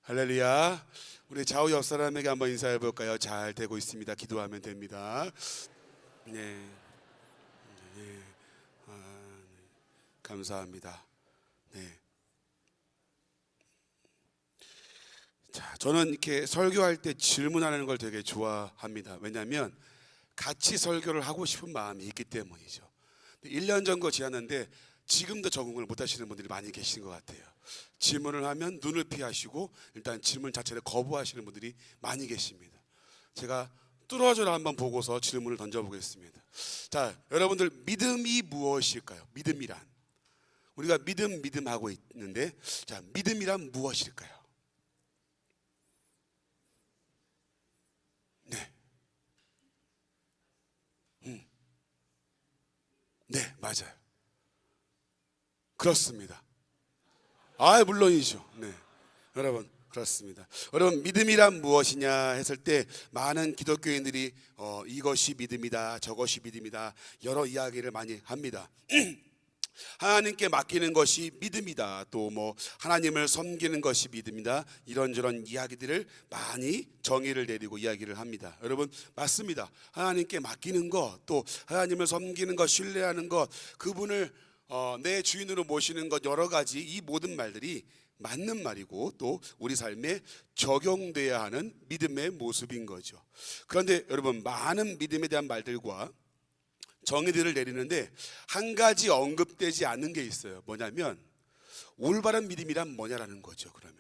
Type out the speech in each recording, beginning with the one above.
할렐루야. 우리 좌우 옆 사람에게 한번 인사해 볼까요? 잘 되고 있습니다. 기도하면 됩니다. 네, 네. 네. 감사합니다. 네. 자, 저는 이렇게 설교할 때 질문하는 걸 되게 좋아합니다. 왜냐하면 같이 설교를 하고 싶은 마음이 있기 때문이죠. 1년 전 거 지났는데 지금도 적응을 못 하시는 분들이 많이 계신 것 같아요. 질문을 하면 눈을 피하시고 일단 질문 자체를 거부하시는 분들이 많이 계십니다. 제가 뚫어져라 한번 보고서 질문을 던져보겠습니다. 자, 여러분들 믿음이 무엇일까요? 믿음이란, 우리가 믿음 하고 있는데, 자, 믿음이란 무엇일까요? 네, 네, 맞아요. 그렇습니다. 물론이죠. 네, 여러분 그렇습니다. 여러분, 믿음이란 무엇이냐 했을 때 많은 기독교인들이 이것이 믿음이다, 저것이 믿음이다, 여러 이야기를 많이 합니다. 하나님께 맡기는 것이 믿음이다, 또 뭐 하나님을 섬기는 것이 믿음이다, 이런저런 이야기들을 많이 정의를 내리고 이야기를 합니다. 여러분, 맞습니다. 하나님께 맡기는 것, 또 하나님을 섬기는 것, 신뢰하는 것, 그분을 내 주인으로 모시는 것, 여러 가지 이 모든 말들이 맞는 말이고 또 우리 삶에 적용돼야 하는 믿음의 모습인 거죠. 그런데 여러분, 많은 믿음에 대한 말들과 정의들을 내리는데 한 가지 언급되지 않는 게 있어요. 뭐냐면 올바른 믿음이란 뭐냐라는 거죠. 그러면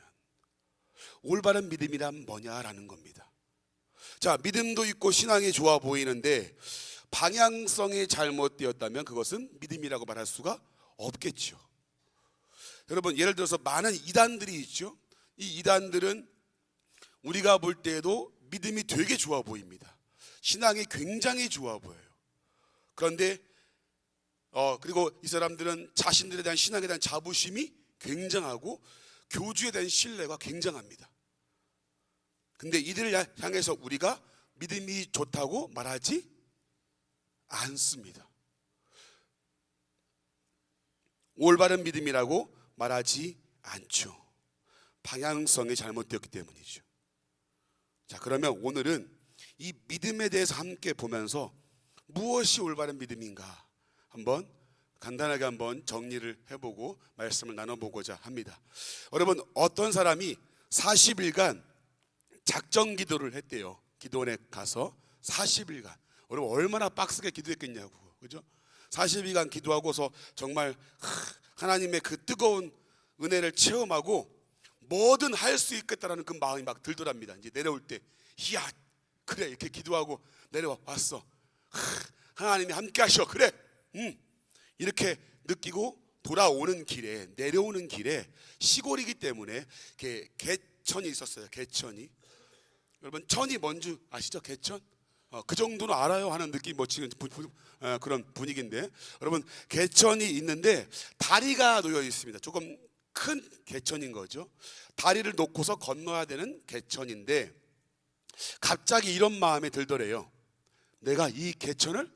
올바른 믿음이란 뭐냐라는 겁니다. 자, 믿음도 있고 신앙이 좋아 보이는데 방향성이 잘못되었다면 그것은 믿음이라고 말할 수가 없겠죠. 여러분, 예를 들어서 많은 이단들이 있죠. 이 이단들은 우리가 볼 때에도 믿음이 되게 좋아 보입니다. 신앙이 굉장히 좋아 보여요. 그런데 그리고 이 사람들은 자신들에 대한 신앙에 대한 자부심이 굉장하고 교주에 대한 신뢰가 굉장합니다. 근데 이들을 향해서 우리가 믿음이 좋다고 말하지 않습니다. 올바른 믿음이라고 말하지 않죠. 방향성이 잘못되었기 때문이죠. 자, 그러면 오늘은 이 믿음에 대해서 함께 보면서 무엇이 올바른 믿음인가 한번 간단하게 한번 정리를 해보고 말씀을 나눠보고자 합니다. 여러분, 어떤 사람이 40일간 작정 기도를 했대요. 기도원에 가서 40일간. 여러분, 얼마나 빡세게 기도했겠냐고, 그죠? 40일간 기도하고서 정말 하나님의 그 뜨거운 은혜를 체험하고 뭐든 할 수 있겠다라는 그 마음이 막 들더랍니다. 이제 내려올 때, 이야, 그래, 이렇게 기도하고 내려왔어. 하나님이 함께 하셔. 그래, 이렇게 느끼고 돌아오는 길에, 내려오는 길에, 시골이기 때문에 개천이 있었어요. 개천이. 여러분, 천이 뭔지 아시죠? 개천? 그 정도는 알아요 하는 느낌, 뭐 지금 그런 분위기인데, 여러분, 개천이 있는데 다리가 놓여 있습니다. 조금 큰 개천인 거죠. 다리를 놓고서 건너야 되는 개천인데 갑자기 이런 마음이 들더래요. 내가 이 개천을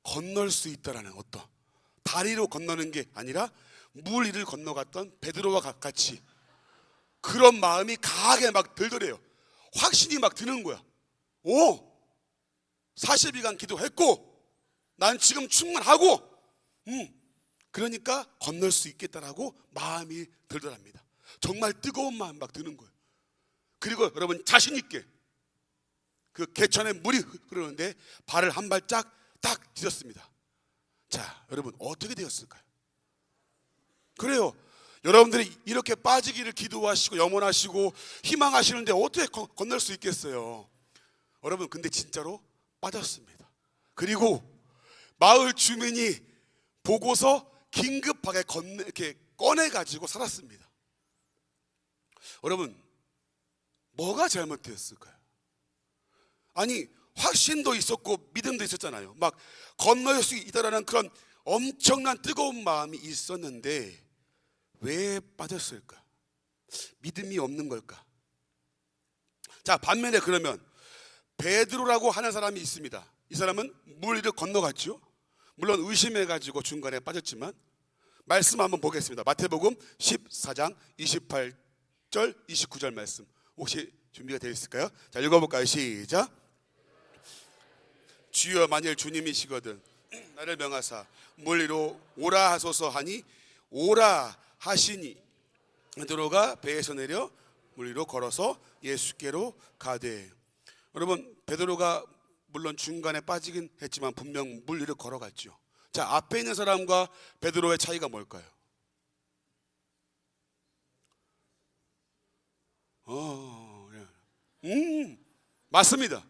건널 수 있다라는, 어떤 다리로 건너는 게 아니라 물 위를 건너갔던 베드로와 같이 그런 마음이 강하게 막 들더래요. 확신이 막 드는 거야. 40일간 기도했고 난 지금 충만하고 그러니까 건널 수 있겠다라고 마음이 들더랍니다. 정말 뜨거운 마음 막 드는 거예요. 그리고 여러분, 자신 있게 그 개천에 물이 흐르는데 발을 한 발짝 딱 디뎠습니다. 자, 여러분, 어떻게 되었을까요? 그래요. 여러분들이 이렇게 빠지기를 기도하시고 염원하시고 희망하시는데 어떻게 건널 수 있겠어요? 여러분, 근데 진짜로 빠졌습니다. 그리고 마을 주민이 보고서 긴급하게 이렇게 꺼내가지고 살았습니다. 여러분, 뭐가 잘못되었을까요? 아니, 확신도 있었고 믿음도 있었잖아요. 막 건널 수 있다라는 그런 엄청난 뜨거운 마음이 있었는데 왜 빠졌을까? 믿음이 없는 걸까? 자, 반면에 그러면 베드로라고 하는 사람이 있습니다. 이 사람은 물 위를 건너갔죠. 물론 의심해가지고 중간에 빠졌지만 말씀 한번 보겠습니다. 마태복음 14장 28 28절 29절 말씀 혹시 준비가 되어 있을까요? 자, 읽어볼까요? 시작. 주여 만일 주님이시거든 나를 명하사 물 위로 오라 하소서 하니 오라 하시니 베드로가 배에서 내려 물 위로 걸어서 예수께로 가되. 여러분, 베드로가 물론 중간에 빠지긴 했지만 분명 물 위로 걸어갔죠. 자, 앞에 있는 사람과 베드로의 차이가 뭘까요? 맞습니다.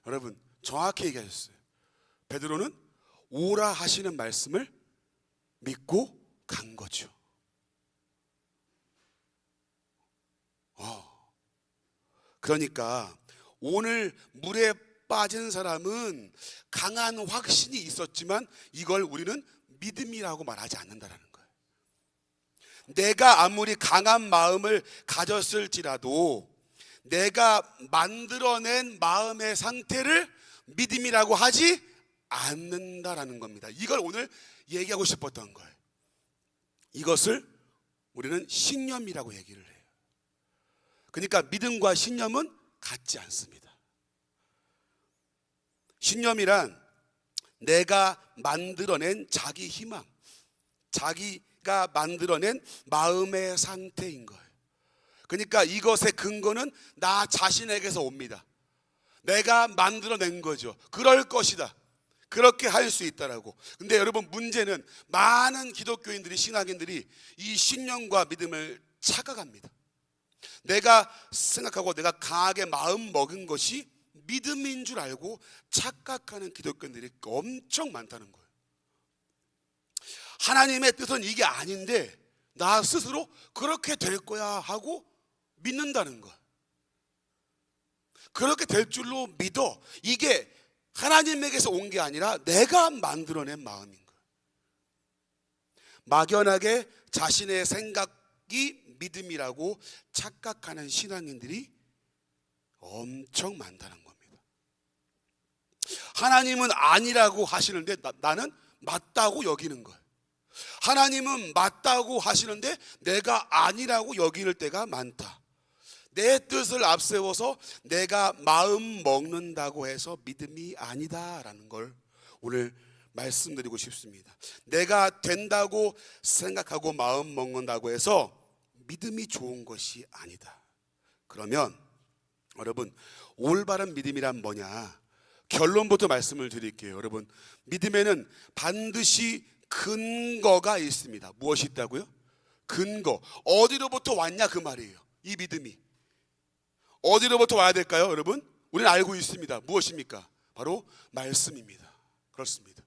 여러분, 정확히 얘기하셨어요. 베드로는 오라 하시는 말씀을 믿고 간 거죠. 그러니까 오늘 물에 빠진 사람은 강한 확신이 있었지만 이걸 우리는 믿음이라고 말하지 않는다라는 거예요. 내가 아무리 강한 마음을 가졌을지라도 내가 만들어낸 마음의 상태를 믿음이라고 하지 않는다라는 겁니다. 이걸 오늘 얘기하고 싶었던 거예요. 이것을 우리는 신념이라고 얘기를 해요. 그러니까 믿음과 신념은 같지 않습니다. 신념이란 내가 만들어낸 자기 희망, 자기가 만들어낸 마음의 상태인 거예요. 그러니까 이것의 근거는 나 자신에게서 옵니다. 내가 만들어낸 거죠. 그럴 것이다. 그렇게 할 수 있다라고. 근데 여러분, 문제는 많은 기독교인들이, 신앙인들이 이 신념과 믿음을 착각합니다. 내가 생각하고 내가 강하게 마음 먹은 것이 믿음인 줄 알고 착각하는 기독교인들이 엄청 많다는 거예요. 하나님의 뜻은 이게 아닌데 나 스스로 그렇게 될 거야 하고 믿는다는 거예요. 그렇게 될 줄로 믿어. 이게 하나님에게서 온 게 아니라 내가 만들어낸 마음인 거예요. 막연하게 자신의 생각이 믿음이라고 착각하는 신앙인들이 엄청 많다는 겁니다. 하나님은 아니라고 하시는데 나는 맞다고 여기는 거예요. 하나님은 맞다고 하시는데 내가 아니라고 여길 때가 많다. 내 뜻을 앞세워서 내가 마음 먹는다고 해서 믿음이 아니다라는 걸 오늘 말씀드리고 싶습니다. 내가 된다고 생각하고 마음 먹는다고 해서 믿음이 좋은 것이 아니다. 그러면 여러분, 올바른 믿음이란 뭐냐? 결론부터 말씀을 드릴게요. 여러분, 믿음에는 반드시 근거가 있습니다. 무엇이 있다고요? 근거. 어디로부터 왔냐 그 말이에요. 이 믿음이 어디로부터 와야 될까요? 여러분, 우리는 알고 있습니다. 무엇입니까? 바로 말씀입니다. 그렇습니다.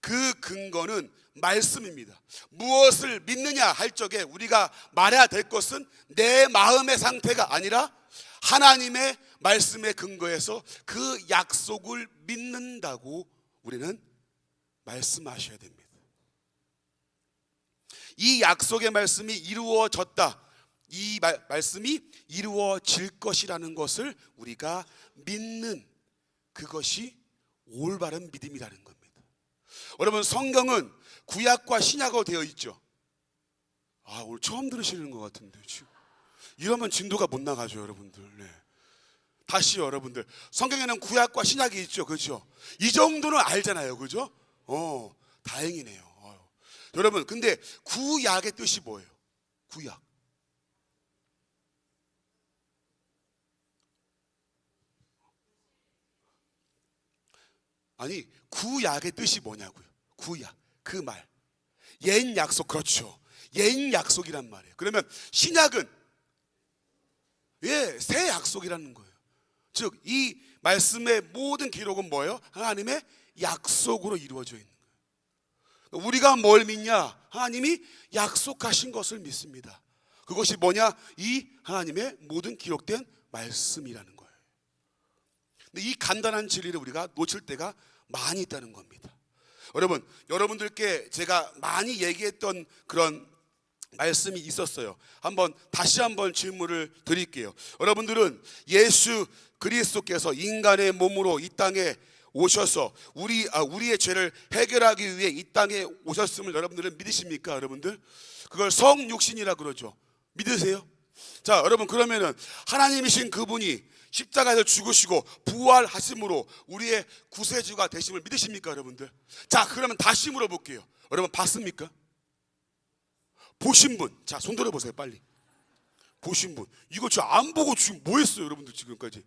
그 근거는 말씀입니다. 무엇을 믿느냐 할 적에 우리가 말해야 될 것은 내 마음의 상태가 아니라 하나님의 말씀에 근거해서 그 약속을 믿는다고 우리는 말씀하셔야 됩니다. 이 약속의 말씀이 이루어졌다. 이 말씀이 이루어질 것이라는 것을 우리가 믿는 그것이 올바른 믿음이라는 겁니다. 여러분, 성경은 구약과 신약으로 되어 있죠. 오늘 처음 들으시는 것 같은데 지금 이러면 진도가 못 나가죠, 여러분들. 네. 다시 여러분들, 성경에는 구약과 신약이 있죠, 그렇죠? 이 정도는 알잖아요, 그렇죠? 다행이네요. 여러분, 근데 구약의 뜻이 뭐예요? 구약. 아니, 구약의 뜻이 뭐냐고요? 구약, 그 말. 옛 약속, 그렇죠. 옛 약속이란 말이에요. 그러면 신약은 새 약속이라는 거예요. 즉, 이 말씀의 모든 기록은 뭐예요? 하나님의 약속으로 이루어져 있는 거예요. 우리가 뭘 믿냐? 하나님이 약속하신 것을 믿습니다. 그것이 뭐냐? 이 하나님의 모든 기록된 말씀이라는 거예요. 근데 이 간단한 진리를 우리가 놓칠 때가 많이 있다는 겁니다. 여러분, 여러분들께 제가 많이 얘기했던 그런 말씀이 있었어요. 다시 한번 질문을 드릴게요. 여러분들은 예수 그리스도께서 인간의 몸으로 이 땅에 오셔서 우리의 죄를 해결하기 위해 이 땅에 오셨음을 여러분들은 믿으십니까? 여러분들, 그걸 성육신이라 그러죠. 믿으세요? 자, 여러분, 그러면은 하나님이신 그분이 십자가에서 죽으시고 부활하심으로 우리의 구세주가 되심을 믿으십니까, 여러분들? 자, 그러면 다시 물어볼게요. 여러분, 봤습니까? 보신 분, 자, 손 들어보세요, 빨리. 보신 분, 이거 저 안 보고 지금 뭐 했어요, 여러분들? 지금까지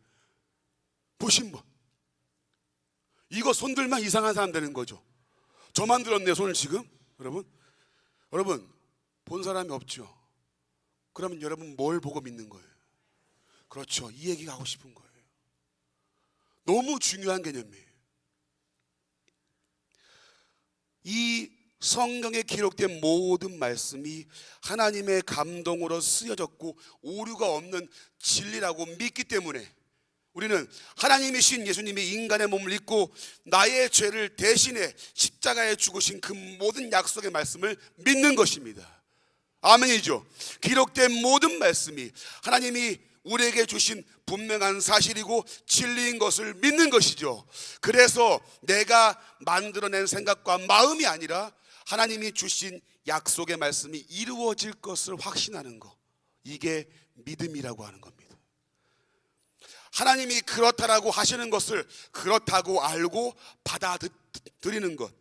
보신 분, 이거 손 들면 이상한 사람 되는 거죠. 저만 들었네요, 손을 지금. 여러분 본 사람이 없죠. 그러면 여러분 뭘 보고 믿는 거예요? 그렇죠, 이 얘기가 하고 싶은 거예요. 너무 중요한 개념이에요. 이 성경에 기록된 모든 말씀이 하나님의 감동으로 쓰여졌고 오류가 없는 진리라고 믿기 때문에 우리는 하나님이신 예수님이 인간의 몸을 입고 나의 죄를 대신해 십자가에 죽으신 그 모든 약속의 말씀을 믿는 것입니다. 아멘이죠. 기록된 모든 말씀이 하나님이 우리에게 주신 분명한 사실이고 진리인 것을 믿는 것이죠. 그래서 내가 만들어낸 생각과 마음이 아니라 하나님이 주신 약속의 말씀이 이루어질 것을 확신하는 것, 이게 믿음이라고 하는 겁니다. 하나님이 그렇다라고 하시는 것을 그렇다고 알고 받아들이는 것,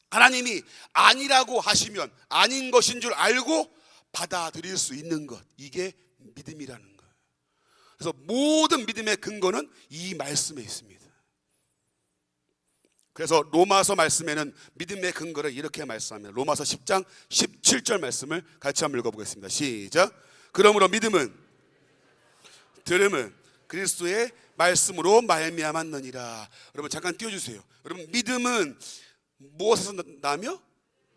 하나님이 아니라고 하시면 아닌 것인 줄 알고 받아들일 수 있는 것, 이게 믿음이라는 거예요. 그래서 모든 믿음의 근거는 이 말씀에 있습니다. 그래서 로마서 말씀에는 믿음의 근거를 이렇게 말씀합니다. 로마서 10장 17절 말씀을 같이 한번 읽어보겠습니다. 시작. 그러므로 믿음은 들음은 그리스도의 말씀으로 말미암았느니라. 여러분 잠깐 띄워주세요. 여러분, 믿음은 무엇에서 나며?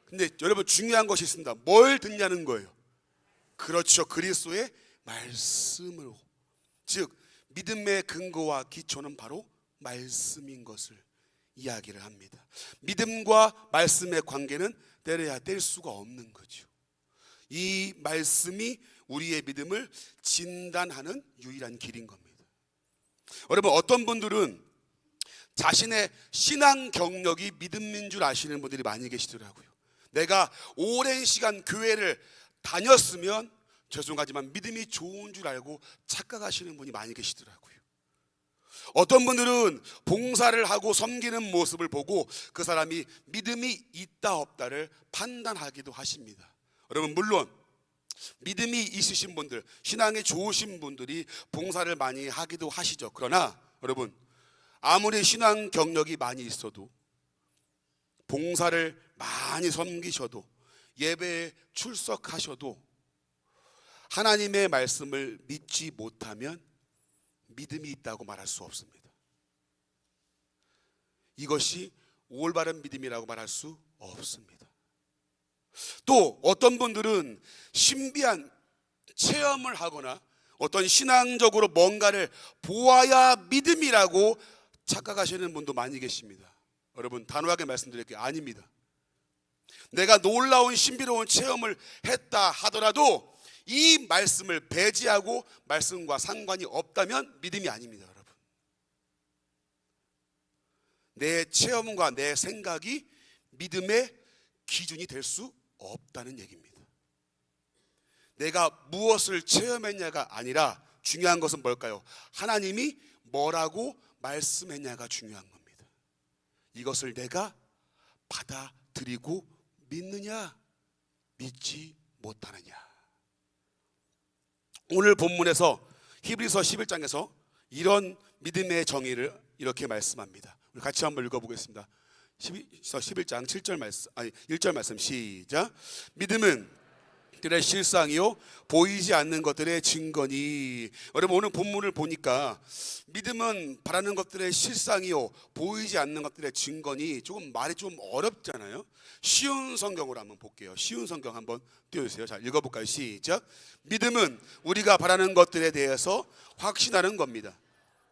근데 여러분 중요한 것이 있습니다. 뭘 듣냐는 거예요. 그렇죠, 그리스도의 말씀으로. 즉 믿음의 근거와 기초는 바로 말씀인 것을 이야기를 합니다. 믿음과 말씀의 관계는 떼려야 뗄 수가 없는 거죠. 이 말씀이 우리의 믿음을 진단하는 유일한 길인 겁니다. 여러분, 어떤 분들은 자신의 신앙 경력이 믿음인 줄 아시는 분들이 많이 계시더라고요. 내가 오랜 시간 교회를 다녔으면 죄송하지만 믿음이 좋은 줄 알고 착각하시는 분이 많이 계시더라고요. 어떤 분들은 봉사를 하고 섬기는 모습을 보고 그 사람이 믿음이 있다 없다를 판단하기도 하십니다. 여러분, 물론 믿음이 있으신 분들, 신앙이 좋으신 분들이 봉사를 많이 하기도 하시죠. 그러나 여러분, 아무리 신앙 경력이 많이 있어도, 봉사를 많이 섬기셔도, 예배에 출석하셔도 하나님의 말씀을 믿지 못하면 믿음이 있다고 말할 수 없습니다. 이것이 올바른 믿음이라고 말할 수 없습니다. 또 어떤 분들은 신비한 체험을 하거나 어떤 신앙적으로 뭔가를 보아야 믿음이라고 착각하시는 분도 많이 계십니다. 여러분, 단호하게 말씀드릴게요. 아닙니다. 내가 놀라운 신비로운 체험을 했다 하더라도 이 말씀을 배제하고 말씀과 상관이 없다면 믿음이 아닙니다. 여러분, 내 체험과 내 생각이 믿음의 기준이 될 수 없다는 얘기입니다. 내가 무엇을 체험했냐가 아니라 중요한 것은 뭘까요? 하나님이 뭐라고 말씀했냐가 중요한 겁니다. 이것을 내가 받아들이고 믿느냐, 믿지 못하느냐. 오늘 본문에서 히브리서 11장에서 이런 믿음의 정의를 이렇게 말씀합니다. 우리 같이 한번 읽어보겠습니다. 11장 7절 말씀, 1절 말씀 시작. 믿음은 들의 실상이요 보이지 않는 것들의 증거니. 여러분, 오늘 본문을 보니까 믿음은 바라는 것들의 실상이요 보이지 않는 것들의 증거니, 조금 말이 좀 어렵잖아요. 쉬운 성경으로 한번 볼게요. 쉬운 성경 한번 띄워주세요. 자, 읽어볼까요? 시작. 믿음은 우리가 바라는 것들에 대해서 확신하는 겁니다.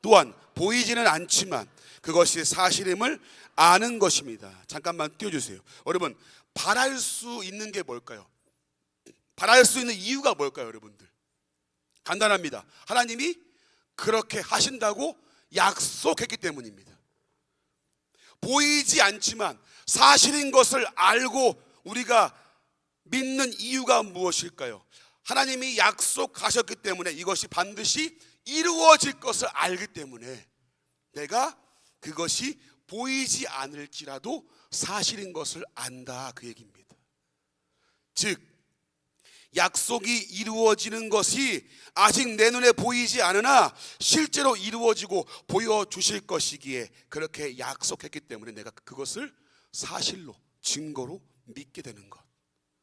또한 보이지는 않지만 그것이 사실임을 아는 것입니다. 잠깐만 띄워주세요. 여러분, 바랄 수 있는 게 뭘까요? 바랄 수 있는 이유가 뭘까요, 여러분들? 간단합니다. 하나님이 그렇게 하신다고 약속했기 때문입니다. 보이지 않지만 사실인 것을 알고 우리가 믿는 이유가 무엇일까요? 하나님이 약속하셨기 때문에 이것이 반드시 이루어질 것을 알기 때문에 내가 그것이 보이지 않을지라도 사실인 것을 안다, 그 얘기입니다. 즉 약속이 이루어지는 것이 아직 내 눈에 보이지 않으나 실제로 이루어지고 보여주실 것이기에 그렇게 약속했기 때문에 내가 그것을 사실로, 증거로 믿게 되는 것,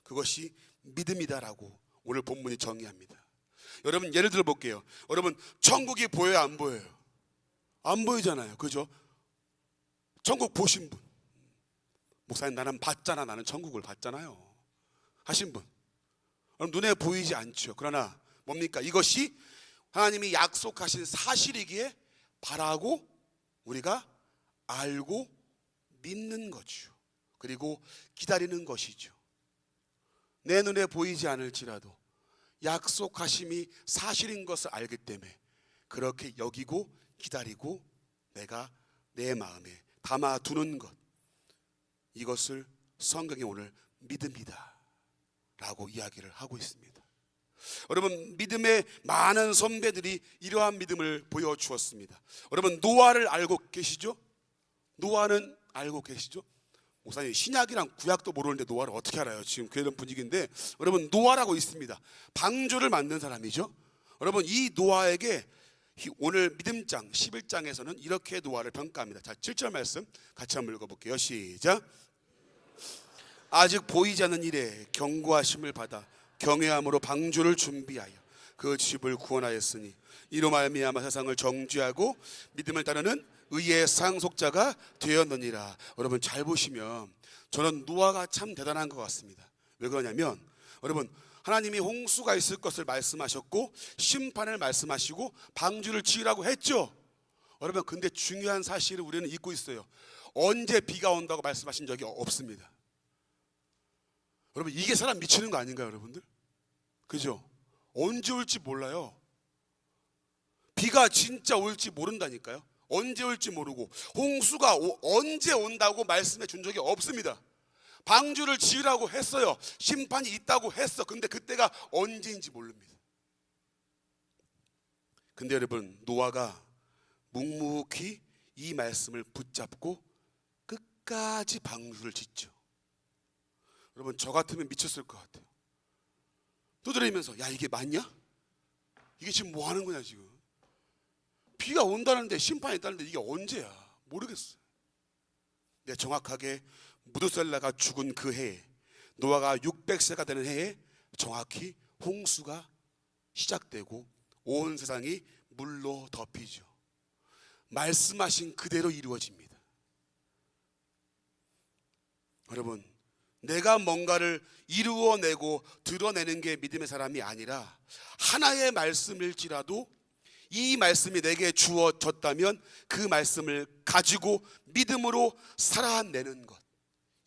그것이 믿음이다라고 오늘 본문이 정의합니다. 여러분 예를 들어 볼게요. 여러분 천국이 보여요, 안 보여요? 안 보이잖아요, 그죠? 천국 보신 분, 목사님 나는 봤잖아, 나는 천국을 봤잖아요 하신 분, 눈에 보이지 않죠. 그러나 뭡니까? 이것이 하나님이 약속하신 사실이기에 바라고 우리가 알고 믿는 거죠. 그리고 기다리는 것이죠. 내 눈에 보이지 않을지라도 약속하심이 사실인 것을 알기 때문에 그렇게 여기고 기다리고 내가 내 마음에 담아두는 것, 이것을 성경이 오늘 믿음이다 라고 이야기를 하고 있습니다. 여러분 믿음의 많은 선배들이 이러한 믿음을 보여주었습니다. 여러분 노아를 알고 계시죠? 노아는 알고 계시죠? 목사님 신약이랑 구약도 모르는데 노아를 어떻게 알아요? 지금 그런 분위기인데 여러분 노아라고 있습니다. 방주를 만든 사람이죠. 여러분 이 노아에게 오늘 믿음장 11장에서는 이렇게 노아를 평가합니다. 자 7절 말씀 같이 한번 읽어볼게요. 시작. 아직 보이지 않는 일에 경고하심을 받아 경외함으로 방주를 준비하여 그 집을 구원하였으니 이로 말미암아 세상을 정죄하고 믿음을 따르는 의의 상속자가 되었느니라. 여러분 잘 보시면 저는 노아가 참 대단한 것 같습니다. 왜 그러냐면 여러분 하나님이 홍수가 있을 것을 말씀하셨고 심판을 말씀하시고 방주를 지으라고 했죠. 여러분 근데 중요한 사실을 우리는 잊고 있어요. 언제 비가 온다고 말씀하신 적이 없습니다. 여러분 이게 사람 미치는 거 아닌가요, 여러분들? 그죠? 언제 올지 몰라요. 비가 진짜 올지 모른다니까요. 언제 올지 모르고 홍수가 언제 온다고 말씀해 준 적이 없습니다. 방주를 지으라고 했어요. 심판이 있다고 했어. 근데 그때가 언제인지 모릅니다. 근데 여러분 노아가 묵묵히 이 말씀을 붙잡고 끝까지 방주를 짓죠. 여러분 저 같으면 미쳤을 것 같아요. 두드리면서 야 이게 맞냐? 이게 지금 뭐 하는 거냐 지금? 비가 온다는데 심판이 있다는데 이게 언제야? 모르겠어요. 근데 정확하게 무두셀라가 죽은 그 해에 노아가 600세가 되는 해에 정확히 홍수가 시작되고 온 세상이 물로 덮이죠. 말씀하신 그대로 이루어집니다. 여러분 내가 뭔가를 이루어내고 드러내는 게 믿음의 사람이 아니라 하나의 말씀일지라도 이 말씀이 내게 주어졌다면 그 말씀을 가지고 믿음으로 살아내는 것,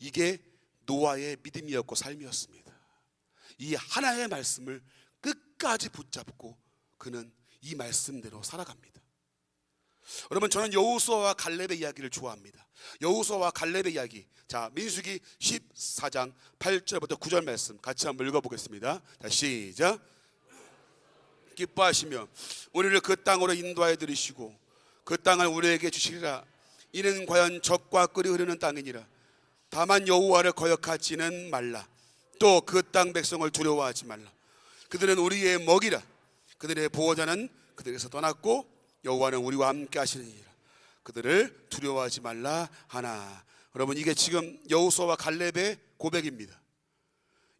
이게 노아의 믿음이었고 삶이었습니다. 이 하나의 말씀을 끝까지 붙잡고 그는 이 말씀대로 살아갑니다. 여러분 저는 여호수아와 갈렙의 이야기를 좋아합니다. 여호수아와 갈렙의 이야기, 자 민수기 14장 8절부터 9절 말씀 같이 한번 읽어보겠습니다. 자 시작. 기뻐하시며 우리를 그 땅으로 인도하여 들이시고 그 땅을 우리에게 주시리라. 이는 과연 젖과 꿀이 흐르는 땅이니라. 다만 여호와를 거역하지는 말라. 또 그 땅 백성을 두려워하지 말라. 그들은 우리의 먹이라. 그들의 보호자는 그들에게서 떠났고 여호와는 우리와 함께 하시느니라. 그들을 두려워하지 말라 하나. 여러분 이게 지금 여호수아와 갈렙의 고백입니다.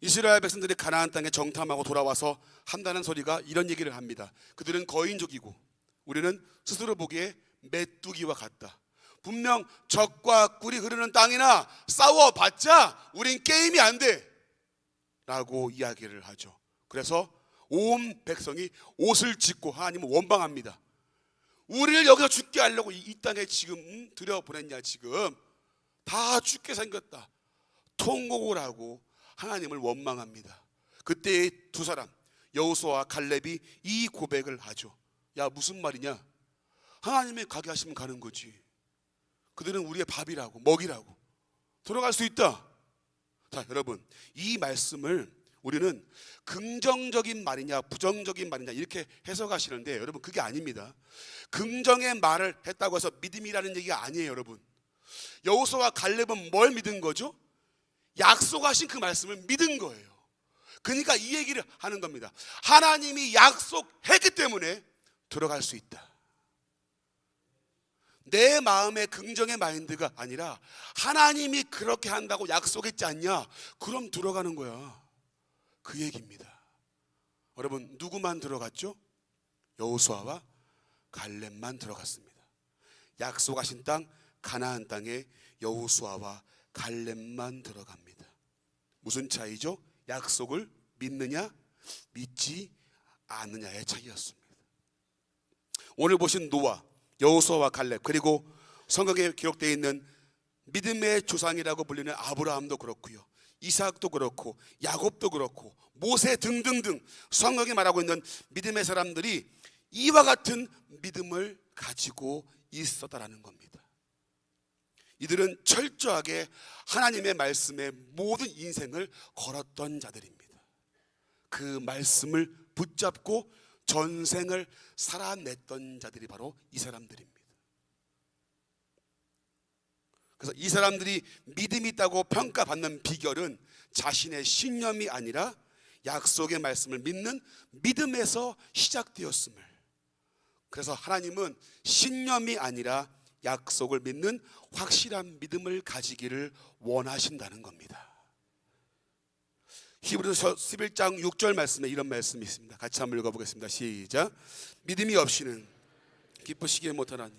이스라엘 백성들이 가나안 땅에 정탐하고 돌아와서 한다는 소리가 이런 얘기를 합니다. 그들은 거인족이고 우리는 스스로 보기에 메뚜기와 같다. 분명 젖과 꿀이 흐르는 땅이나 싸워봤자 우린 게임이 안 돼 라고 이야기를 하죠. 그래서 온 백성이 옷을 찢고 하나님을 원망합니다. 우리를 여기서 죽게 하려고 이 땅에 지금 들여보냈냐. 지금 다 죽게 생겼다. 통곡을 하고 하나님을 원망합니다. 그때 두 사람 여호수아와 갈렙이 이 고백을 하죠. 야 무슨 말이냐? 하나님이 가게 하시면 가는 거지. 그들은 우리의 밥이라고 먹이라고. 돌아갈 수 있다. 자 여러분 이 말씀을 우리는 긍정적인 말이냐 부정적인 말이냐 이렇게 해석하시는데, 여러분 그게 아닙니다. 긍정의 말을 했다고 해서 믿음이라는 얘기가 아니에요. 여러분, 여호수아와 갈렙은 뭘 믿은 거죠? 약속하신 그 말씀을 믿은 거예요. 그러니까 이 얘기를 하는 겁니다. 하나님이 약속했기 때문에 들어갈 수 있다. 내 마음의 긍정의 마인드가 아니라 하나님이 그렇게 한다고 약속했지 않냐? 그럼 들어가는 거야. 그 얘기입니다. 여러분, 누구만 들어갔죠? 여호수아와 갈렙만 들어갔습니다. 약속하신 땅 가나안 땅에 여호수아와 갈렙만 들어갑니다. 무슨 차이죠? 약속을 믿느냐 믿지 않느냐의 차이였습니다. 오늘 보신 노아, 여호수아와 갈렙, 그리고 성경에 기록되어 있는 믿음의 조상이라고 불리는 아브라함도 그렇고요, 이삭도 그렇고 야곱도 그렇고 모세 등등등 성경이 말하고 있는 믿음의 사람들이 이와 같은 믿음을 가지고 있었다라는 겁니다. 이들은 철저하게 하나님의 말씀에 모든 인생을 걸었던 자들입니다. 그 말씀을 붙잡고 전생을 살아냈던 자들이 바로 이 사람들입니다. 그래서 이 사람들이 믿음이 있다고 평가받는 비결은 자신의 신념이 아니라 약속의 말씀을 믿는 믿음에서 시작되었음을, 그래서 하나님은 신념이 아니라 약속을 믿는 확실한 믿음을 가지기를 원하신다는 겁니다. 히브리서 11장 6절 말씀에 이런 말씀이 있습니다. 같이 한번 읽어보겠습니다. 시작. 믿음이 없이는 기쁘시게 못하나니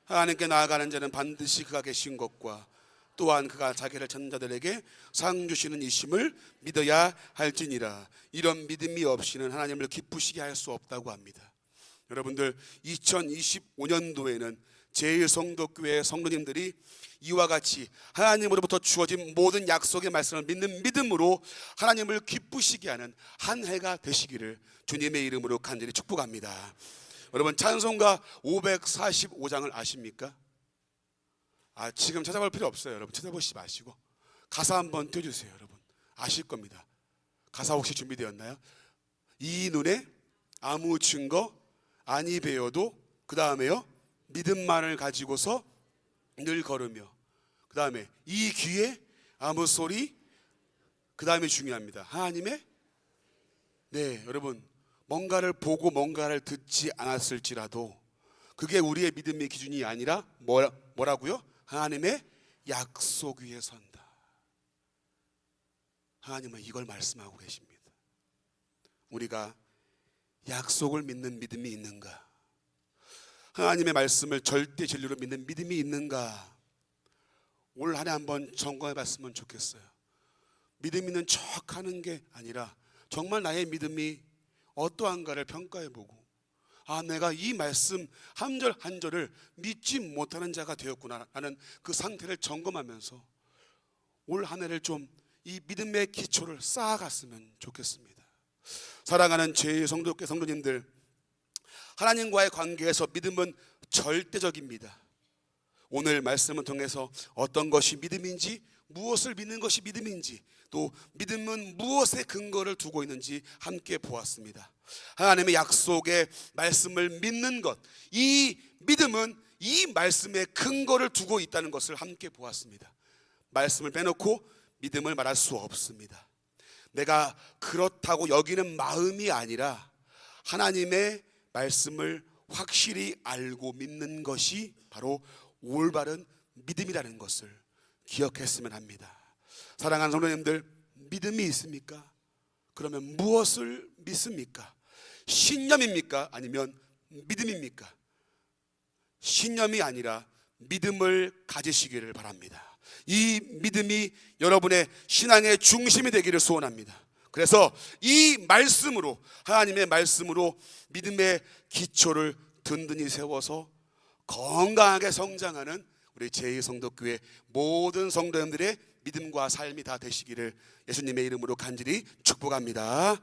하나님께 나아가는 자는 반드시 그가 계신 것과 또한 그가 자기를 찾는 자들에게 상 주시는 이심을 믿어야 할지니라. 이런 믿음이 없이는 하나님을 기쁘시게 할 수 없다고 합니다. 여러분들, 2025년도에는 제1성도교회 성도님들이 이와 같이 하나님으로부터 주어진 모든 약속의 말씀을 믿는 믿음으로 하나님을 기쁘시게 하는 한 해가 되시기를 주님의 이름으로 간절히 축복합니다. 여러분, 찬송가 545장을 아십니까? 지금 찾아볼 필요 없어요. 여러분, 찾아보시지 마시고 가사 한번 띄워주세요. 여러분, 아실 겁니다. 가사 혹시 준비되었나요? 이 눈에 아무 증거 아니 배워도, 그 다음에요, 믿음만을 가지고서 늘 걸으며, 그 다음에 이 귀에 아무 소리, 그 다음에 중요합니다. 하나님의, 네, 여러분, 뭔가를 보고 뭔가를 듣지 않았을지라도 그게 우리의 믿음의 기준이 아니라 뭐라고요? 하나님의 약속 위에 선다. 하나님은 이걸 말씀하고 계십니다. 우리가 약속을 믿는 믿음이 있는가? 하나님의 말씀을 절대 진리로 믿는 믿음이 있는가? 올 한 해 한번 점검해 봤으면 좋겠어요. 믿음 있는 척하는 게 아니라 정말 나의 믿음이 어떠한가를 평가해 보고, 내가 이 말씀 한 절 한 절을 믿지 못하는 자가 되었구나 라는 그 상태를 점검하면서 올 한 해를 좀 이 믿음의 기초를 쌓아갔으면 좋겠습니다. 사랑하는 제2성도교회 성도님들, 하나님과의 관계에서 믿음은 절대적입니다. 오늘 말씀을 통해서 어떤 것이 믿음인지, 무엇을 믿는 것이 믿음인지, 또 믿음은 무엇에 근거를 두고 있는지 함께 보았습니다. 하나님의 약속의 말씀을 믿는 것, 이 믿음은 이 말씀에 근거를 두고 있다는 것을 함께 보았습니다. 말씀을 빼놓고 믿음을 말할 수 없습니다. 내가 그렇다고 여기는 마음이 아니라 하나님의 말씀을 확실히 알고 믿는 것이 바로 올바른 믿음이라는 것을 기억했으면 합니다. 사랑하는 성도님들, 믿음이 있습니까? 그러면 무엇을 믿습니까? 신념입니까? 아니면 믿음입니까? 신념이 아니라 믿음을 가지시기를 바랍니다. 이 믿음이 여러분의 신앙의 중심이 되기를 소원합니다. 그래서 이 말씀으로, 하나님의 말씀으로 믿음의 기초를 든든히 세워서 건강하게 성장하는 우리 제2성도교회 모든 성도님들의 믿음과 삶이 다 되시기를 예수님의 이름으로 간절히 축복합니다.